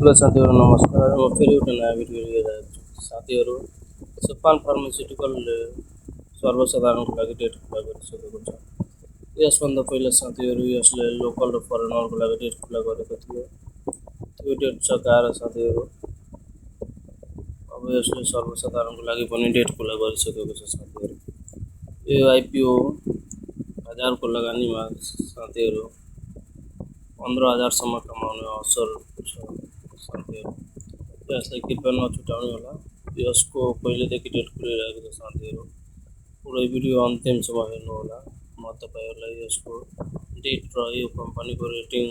Hello साथीहरू नमस्कार। म फेरि एउटा नयाँ भिडियो लिएर आएको छु साथीहरू। सपान फार्मास्युटिकल सर्वसाधारणको लागि डेट खुला गरिसकेको छ। यसभन्दा पहिला साथीहरू यसले लोकल र फरेनरको लागि डेट खुला गरेको थियो। त्यो डेट सकाएर साथीहरू अब यसले सर्वसाधारणको लागि पनि डेट खुला गरिसकेको छ साथीहरू। यो आइपिओ 1000 को लगानीमा साथीहरू 15,000 सम्म कमाउने अवसर छ साथीहरू। यसलाई कृपया नछुटाउनु होला। यसको पहिलेदेखि डेट खुलिरहेको छ साथीहरू। पुरै भिडियो अन्तिमसम्म हेर्नु होला। म तपाईहरुलाई यसको डेट र यो कम्पनीको रेटिङ,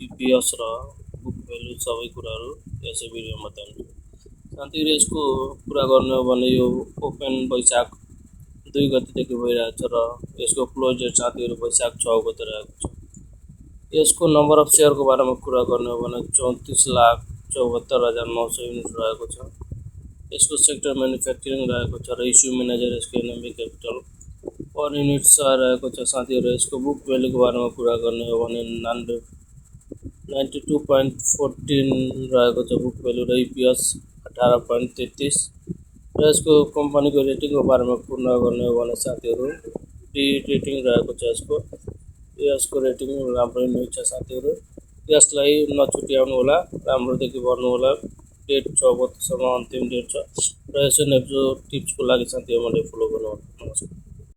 ईपीएस र बुक भ्यालु सबै कुराहरू यसै भिडियोमा बताउँछु साथीहरू। यसको कुरा गर्ने हो भने यो ओपन वैशाख 2 गतेदेखि भइरहेको छ र यसको क्लोज डेट साथीहरू वैशाख 6 गते रहेको छ। यसको नम्बर अफ शेयरको बारेमा कुरा गर्ने हो भने 34,74,900 युनिट रहेको छ। यसको सेक्टर मैन्युफ्याक्चरिङ रहेको छ र इस्यु मैनेजर यसको एनएमबी क्यापिटल पर युनिट 100 रहेको छ साथीहरू। यसको बुक भ्यालुको बारेमा कुरा गर्ने हो भने 92.14 रहेको छ बुक भ्यालु र ईपीएस 18.33 र यसको कम्पनीको रेटिङको बारेमा कुरा गर्ने हो भने साथीहरू डी रेटिङ रहेको छ। यसको रेटिङ राम्रो नै छ साथीहरू। यसलाई नछुट्याउनु होला, राम्रोदेखि भर्नु होला। डेट 6 गतेसम्म अन्तिम डेट छ र यसो नेप्चो टिप्सको लागि साथीहरूले फलो गर्नु होला। नमस्कार।